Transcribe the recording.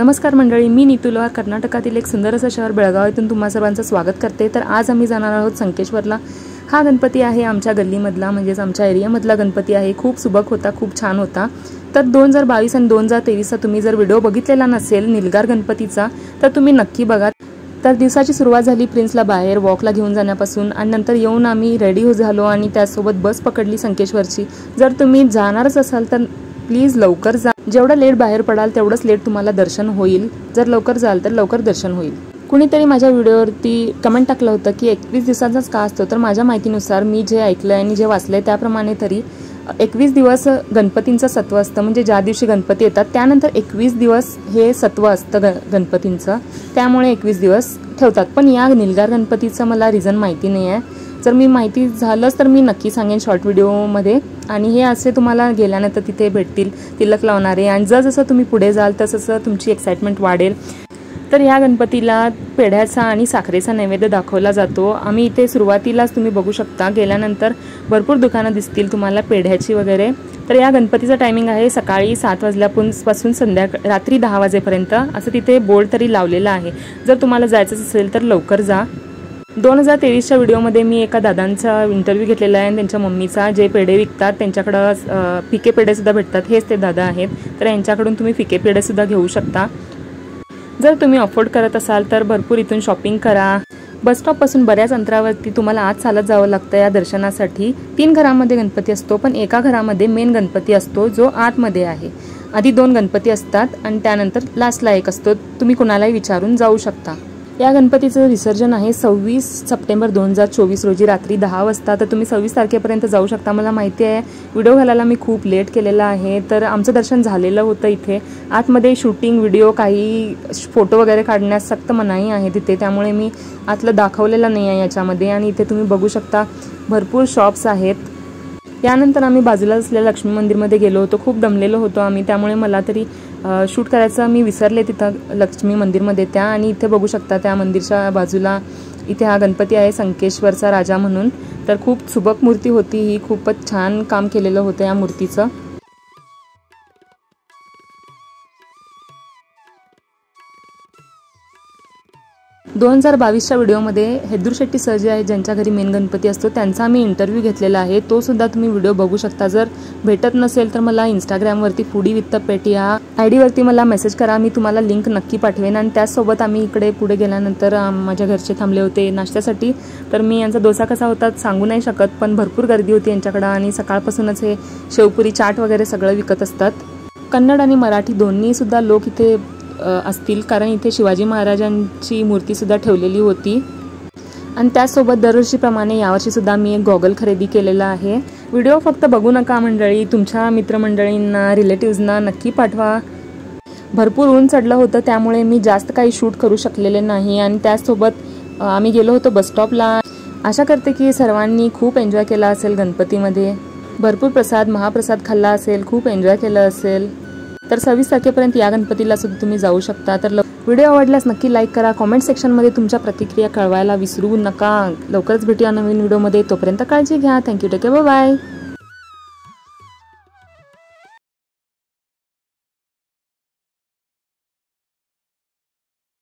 नमस्कार मंडळी, मी नीतू लोहार कर्नाटकातील एक सुंदर असं शहर बेळगाव येथून तुम्हा सर्वांचं स्वागत करते। तर आज आम्ही जाणार आहोत संकेश्वरला। हा गणपती आहे आमच्या गल्लीमधला, म्हणजेच आमच्या एरियामधला गणपती आहे। खूप सुबक होता, खूप छान होता। तर 2022 आणि 2023चा तुम्ही जर व्हिडिओ बघितलेला नसेल निलगार गणपतीचा तर तुम्ही नक्की बघा। तर दिवसाची सुरुवात झाली प्रिन्सला बाहेर वॉकला घेऊन जाण्यापासून, आणि नंतर येऊन आम्ही रेडी झालो आणि त्यासोबत बस पकडली संकेश्वरची। जर तुम्ही जाणारच असाल तर प्लीज लवकर जा। जेवढं लेट बाहेर पडाल तेवढंच लेट तुम्हाला दर्शन होईल। जर लवकर जाल तर लवकर दर्शन होईल। कुणीतरी माझ्या व्हिडिओवरती कमेंट टाकलं होतं की 21 दिवसांचाच का असतो, तर माझ्या माहितीनुसार मी जे ऐकलं आणि जे वाचलंय त्याप्रमाणे तरी 21 दिवस गणपतींचं सत्व असतं। म्हणजे ज्या दिवशी गणपती येतात त्यानंतर 21 दिवस हे सत्व असतं गणपतींचं, त्यामुळे 21 दिवस ठेवतात। पण या निलगार गणपतीचं मला रिझन माहिती नाही आहे। जर मी माहिती झालंच तर मी नक्की सांगेन शॉर्ट व्हिडिओमध्ये। आणि हे असे तुम्हाला गेल्यानंतर तिथे भेटतील तिलक लावणारे, आणि जसं तुम्ही पुढे जाल तसं तुमची एक्साइटमेंट वाढेल। तर ह्या गणपतीला पेढ्याचा आणि साखरेचा नैवेद्य दाखवला जातो। आम्ही इथे सुरुवातीलाच तुम्ही बघू शकता, गेल्यानंतर भरपूर दुकानं दिसतील तुम्हाला पेढ्याची वगैरे। तर या गणपतीचं टायमिंग आहे सकाळी 7 वाजल्यापासून रात्री 10 वाजेपर्यंत, असं तिथे बोर्ड तरी लावलेला आहे। जर तुम्हाला जायचं असेल तर लवकर जा। 2023च्या व्हिडिओमध्ये मी एका दादांचा इंटरव्ह्यू घेतलेला आहे, त्यांच्या मम्मीचा, जे पेढे विकतात त्यांच्याकडं फिके पेढेसुद्धा भेटतात। हेच ते दादा आहेत, तर यांच्याकडून तुम्ही फिके पेढेसुद्धा घेऊ शकता। जर तुम्ही अफोर्ड करत असाल तर भरपूर इथून शॉपिंग करा। बसस्टॉपपासून बऱ्याच अंतरावरती तुम्हाला आत चालत जावं लागतं या दर्शनासाठी। 3 घरामध्ये गणपती असतो, पण एका घरामध्ये मेन गणपती असतो जो आतमध्ये आहे। आधी 2 गणपती असतात आणि त्यानंतर लास्टला एक असतो। तुम्ही कुणालाही विचारून जाऊ शकता। या गणपतीचं विसर्जन आहे 26 सप्टेंबर 2024 रोजी रात्री 10 वाजता। तर तुम्ही 26 तारखेपर्यंत जाऊ शकता। मला माहिती आहे व्हिडिओ घालायला मी खूप लेट केलेला आहे, तर आमचं दर्शन झालेलं होतं। इथे आतमध्ये शूटिंग व्हिडिओ काही फोटो वगैरे काढण्यास सक्त मनाई आहे तिथे, त्यामुळे मी आतलं दाखवलेलं नाही आहे याच्यामध्ये। आणि इथे तुम्ही बघू शकता भरपूर शॉप्स आहेत। यानंतर आम्ही बाजूला असलेल्या लक्ष्मी मंदिरमध्ये गेलो होतो। खूप दमलेलो होतो आम्ही, त्यामुळे मला तरी शूट करायचं मी विसरले तिथं लक्ष्मी मंदिरमध्ये त्या। आणि इथे बघू शकता त्या मंदिरच्या बाजूला इथे हा गणपती आहे संकेश्वरचा राजा म्हणून। तर खूप सुबक मूर्ती होती ही, खूपच छान काम केलेलं होतं या मूर्तीचं। 2022च्या व्हिडिओमध्ये हैदर शेट्टी सर जे आहेत ज्यांच्या घरी मेन गणपती असतो त्यांचा मी इंटरव्ह्यू घेतलेला आहे, तो सुद्धा तुम्ही व्हिडिओ बघू शकता। जर भेटत नसेल तर मला इंस्टाग्रामवरती फूडी विथ द पेट या आयडीवरती मला मेसेज करा, मी तुम्हाला लिंक नक्की पाठवेन। आणि त्याचसोबत आम्ही इकडे पुढे गेल्यानंतर माझ्या घरचे थांबले होते नाश्त्यासाठी। तर मी यांचा डोसा कसा होता सांगू नाही शकत, पण भरपूर गर्दी होती यांच्याकडे आणि सकाळपासूनच हे शेवपुरी चाट वगैरे सगळं विकत असतात। कन्नड आणि मराठी दोन्ही सुद्धा लोक इथे असतील, कारण इथे शिवाजी महाराजांची मूर्ती सुद्धा ठेवलेली होती। आणि त्यासोबत दरवर्षीप्रमाणे यावर्षी सुद्धा मी एक गॉगल खरेदी केलेला आहे। व्हिडिओ फक्त बघू नका मंडळी, तुमच्या मित्रमंडळींना रिलेटिव्हजना नक्की पाठवा। भरपूर ऊन चढलं होतं त्यामुळे मी जास्त काही शूट करू शकलेले नाही। आणि त्यासोबत आम्ही गेलो होतो बसस्टॉपला। आशा करते की सर्वांनी खूप एन्जॉय केला असेल गणपतीमध्ये, भरपूर महाप्रसाद खाल्ला असेल, खूप एन्जॉय केलं असेल। तर 26 तारखेपर्यंत या गणपतीला सुद्धा तुम्ही जाऊ शकता। तर व्हिडिओ आवडल्यास नक्की लाईक करा, कॉमेंट सेक्शनमध्ये तुमच्या प्रतिक्रिया कळवायला विसरू नका। लवकरच भेटूया नवीन व्हिडिओमध्ये, तोपर्यंत काळजी घ्या। Thank you, take care, bye bye.